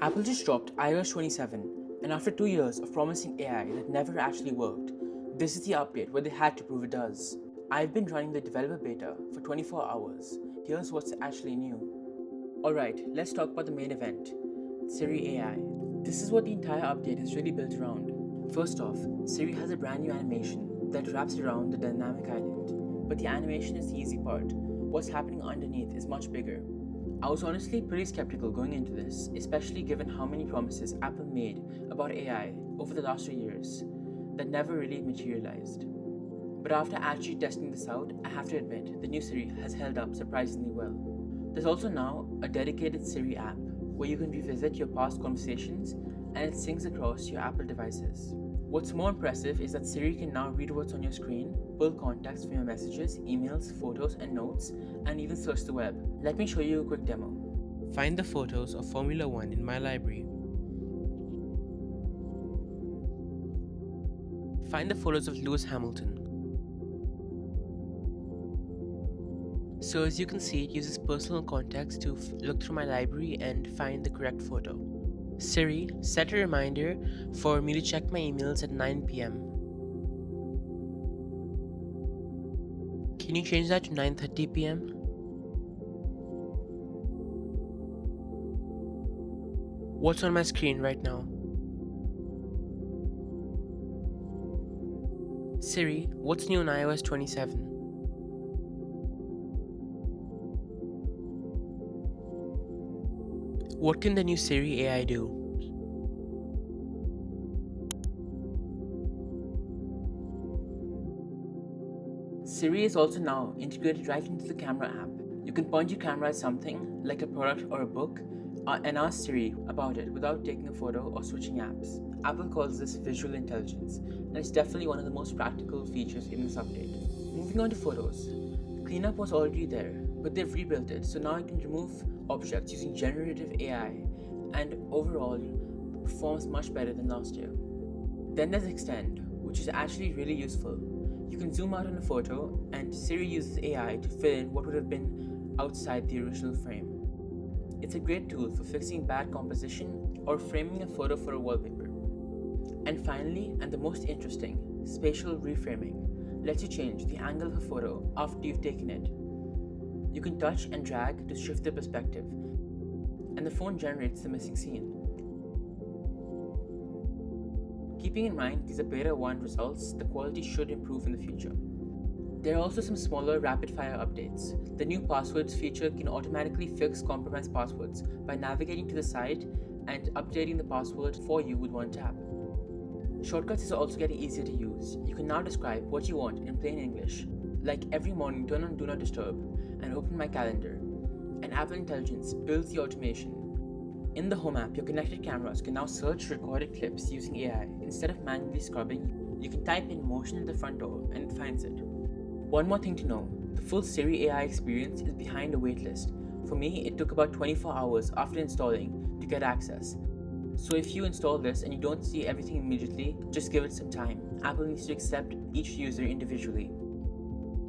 Apple just dropped iOS 27, and after 2 years of promising AI that never actually worked, this is the update where they had to prove it does. I've been running the developer beta for 24 hours. Here's what's actually new. Alright, let's talk about the main event, Siri AI. This is what the entire update is really built around. First off, Siri has a brand new animation that wraps around the dynamic island. But the animation is the easy part. What's happening underneath is much bigger. I was honestly pretty skeptical going into this, especially given how many promises Apple made about AI over the last 2 years that never really materialized. But after actually testing this out, I have to admit, the new Siri has held up surprisingly well. There's also now a dedicated Siri app where you can revisit your past conversations and it syncs across your Apple devices. What's more impressive is that Siri can now read what's on your screen, pull contacts from your messages, emails, photos, and notes, and even search the web. Let me show you a quick demo. Find the photos of Formula 1 in my library. Find the photos of Lewis Hamilton. So as you can see, it uses personal contacts to look through my library and find the correct photo. Siri, set a reminder for me to check my emails at 9 p.m. Can you change that to 9:30 p.m.? What's on my screen right now? Siri, what's new on iOS 27? What can the new Siri AI do? Siri is also now integrated right into the camera app. You can point your camera at something, like a product or a book, and ask Siri about it without taking a photo or switching apps. Apple calls this visual intelligence, and it's definitely one of the most practical features in this update. Moving on to photos. Cleanup was already there, but they've rebuilt it, so now you can remove objects using generative AI, and overall performs much better than last year. Then there's Extend, which is actually really useful. You can zoom out on a photo, and Siri uses AI to fill in what would have been outside the original frame. It's a great tool for fixing bad composition or framing a photo for a wallpaper. And finally, and the most interesting, spatial reframing lets you change the angle of a photo after you've taken it. You can touch and drag to shift the perspective, and the phone generates the missing scene. Keeping in mind these are beta 1 results, the quality should improve in the future. There are also some smaller rapid-fire updates. The new passwords feature can automatically fix compromised passwords by navigating to the site and updating the password for you with one tap. Shortcuts is also getting easier to use. You can now describe what you want in plain English, like every morning turn on Do Not Disturb and open my calendar. And Apple Intelligence builds the automation. In the Home app, your connected cameras can now search recorded clips using AI. Instead of manually scrubbing, you can type in motion at the front door and it finds it. One more thing to know, the full Siri AI experience is behind a waitlist. For me, it took about 24 hours after installing to get access. So if you install this and you don't see everything immediately, just give it some time. Apple needs to accept each user individually.